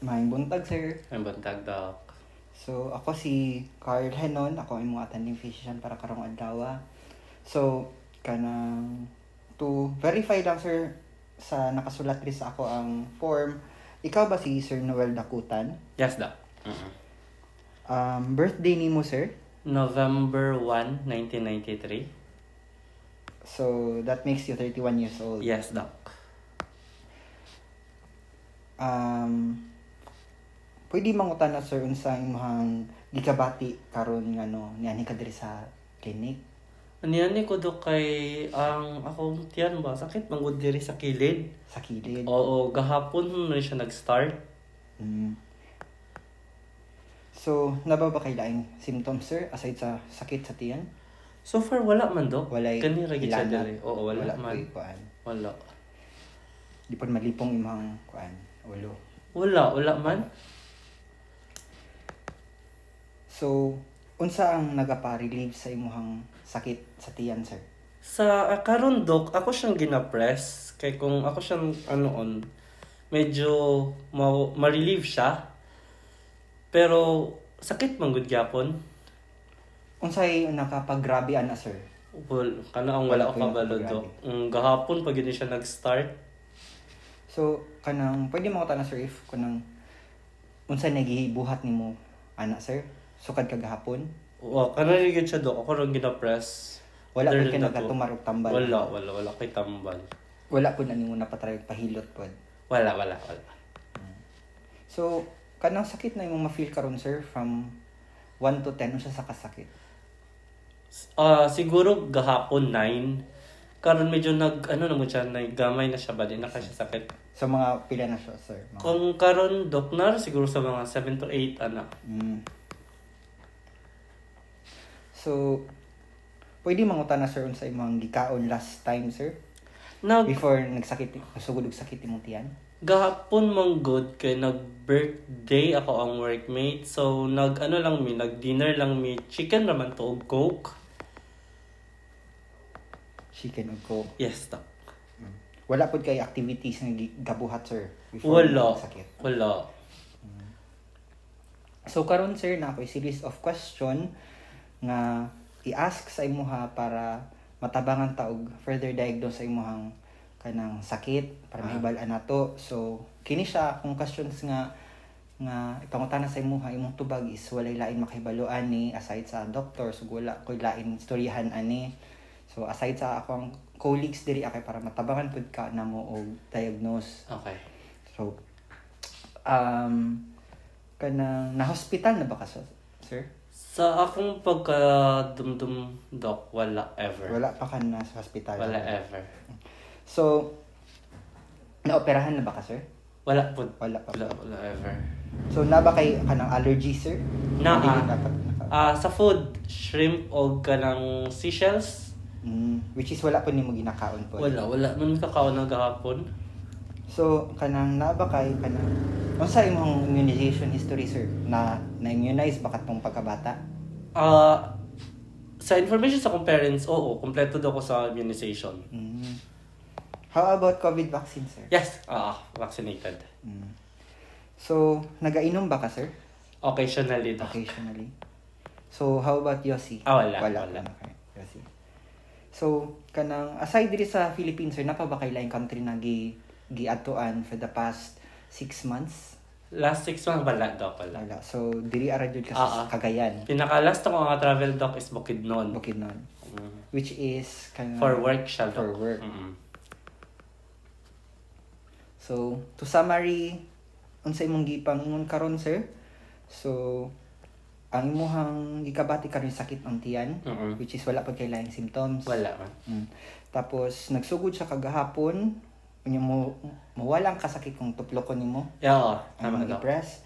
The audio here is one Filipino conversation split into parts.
Maayong buntag, sir. Ang buntag, Doc. So, ako si Carl Henon. Ako ay mga attending physician para karong adlaw. So, kanang to verify lang, sir, sa nakasulat rin sa ako ang form. Ikaw ba si Sir Noel Dakutan? Yes, Doc. Birthday ni mo, sir? November 1, 1993. So, that makes you 31 years old. Yes, Doc. Pwede mangutan na, sir, unsa imong gikabati karon ngano niani ka diri sa clinic? Ano ko, Doc, kay ang akong tiyan ba? Sakit manggod diri sa kilid. Sa kilid? Oo, gahapon na siya nag-start. So, naba ba kay laing symptoms, sir, aside sa sakit sa tiyan? So far, wala man, Doc. Walay Kanira gid siya ilanat? diri. Oo, wala man. Kuan. Wala. Di pa malipong imong kuan, ulo. Wala man. So, unsa ang nagapa-relieve sa imong sakit sa tiyan, sir? Sa karon, Doc, ako siyang gina-press. Kay kung ako siyang medyo ma-relieve siya. Pero sakit man gud gyapon. Unsay nakapaggrabe ana, sir? Well, kana ang wala Wala ko ko kabalo, yung Doc. Gahapon pag yun siya nag-start. So, kanang pwede mo na, sir, if kanang unsay nagibuhat nimo ana, sir? Sukad kagahapon? Wa kana gyud siya, Doc. Ako ron gina-press. Wala Other pud kay than that, nagatumar og tambal. Wala kay tambal. Wala pud na nimo napatry og pahilot pod. Wala. So, kanang sakit na imong ma-feel karon, sir, from 1 to 10 unsa sa kasakit? Siguro gahapon 9. Karon medyo na mo siya, gamay na siya ba din na siya sakit. So, mga pila na siya, sir? Kung karon doknar siguro sa mga 7 to 8 ana. So, pwede mangutan na, sir, unsa imong gikaon last time, sir? Nag Before nasugod og sakit imong tiyan? gahapon manggod kay nag-birthday ako ang workmate. So nag-dinner lang mi, chicken raman to og coke. Chicken og coke. Yes, Doc. Wala pud kay activities nga gabuhat, sir, before Wala. sakit. Wala. So karon, sir, na ako'y series of question nga i-ask sa imuha para matabangan ta og further diagnose sa imuhang kanang sakit para mahibal-an nato. So kini siya kung questions nga ipangutana sa imuha imong tubag is walay lain makahibalo ani aside sa doctor, so wala koy lain istoryahan ani. So aside sa akong colleagues diri akay para matabangan pud ka namo og diagnose. Okay. So kanang na hospital na ba ka, sir? Sa akong pagka-dumdum, Doc, wala ever. Wala pa ka na sa hospital? Wala ever. So, naoperahan na ba ka, sir? Wala po. Wala pa. Wala ever. So, na ba kay kanang allergy, sir? Sa food, shrimp o kanang seashells. Which is wala po nimo ginakaon po. Wala. Nun kakaon na gahapon. So, kanang na ba kay kanang unsa imong immunization history, sir? Na-immunize ba katong pagkabata? Sa information sa akong parents, oo, kompleto daw ko sa immunization. How about COVID vaccine, sir? Yes, vaccinated. So, nagainom ba ka, sir? Occasionally. Occasionally. So, how about Yossi? Wala. Okay, Yossi. So, kanang aside diri sa Philippines, sir, napa ba kay laing country na giadtuan for the past 6 months? Last 6 months, wala. Wala. So, diri ara jud ka sa Cagayan. Pinaka-last ako nga travel, Doc, is Bukidnon. Which is kanang for work siya, Doc. For work. So, to summary, unsa imong gipang-ingon karon, sir? So, ang imuhang gikabati karon sakit ang tiyan, which is wala pa kay laing symptoms. Wala man. Tapos nagsugod siya kagahapon, unya mo mawalang kasakit kung tuplokon nimo. Yeah, tama daw. Press.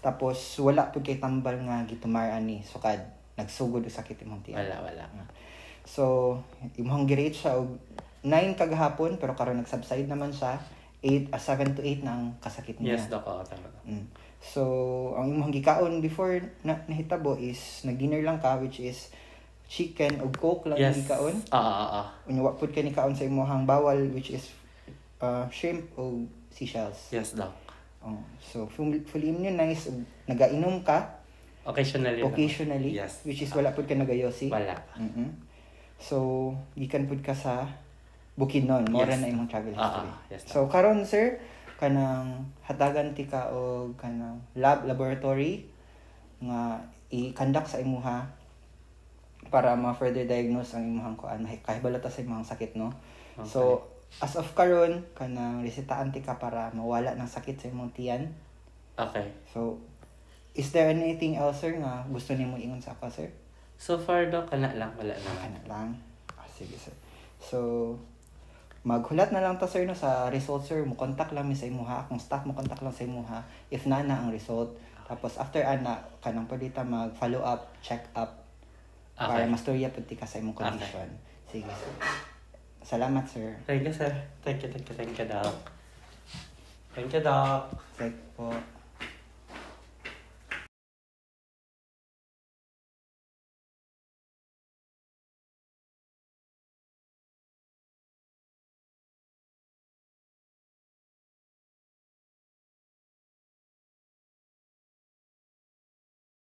Tapos wala pud kay tambal nga gitumar ani sukad. Nagsugod og sakit imong tiyan. Wala. So, imong girate siya og 9 kagahapon pero karon nag-subside naman siya. 7 to 8 na ang kasakit niya. Yes, Doc. Tama. So, ang imong gikaon before nahitabo is nag-dinner lang ka, which is chicken o coke lang yung gikaon. Unya wa pud kay ni kaon sa imong bawal, which is shrimp o seashells. Yes, Doc. Oh, so fully immunized, ug nagainom ka Occasionally. occasionally, Yes. which is wala pud ka nagayosi. Wala. Mhm. So gikan pud ka sa Bukidnon, mo Yes. na imong travel history. Yes. So karon sir, kanang hatagan ti ka og kanang laboratory nga i-conduct sa imuha para ma-further diagnose ang imong kuan kahibalata sa imong sakit, no. Okay. So as of karon kanang resetahan ti ka para mawala ng sakit sa imong tiyan. Okay. So is there anything else sir nga gusto nimo ingon sa ako sir? So far, Doc, kana lang. Wala na. Kana lang. Sige sir. So maghulat na lang ta sir no sa result sir, mo contact lang mi sa imuha, akong staff mo contact lang sa imuha if na ang result. Tapos after ana kanang pwede ta mag follow up, check up para Okay. mastorya pud ti ka sa imong condition. Sige sir. Salamat sir. Thank you, sir. Thank you, Doc. Thank you, Doc. Sige po.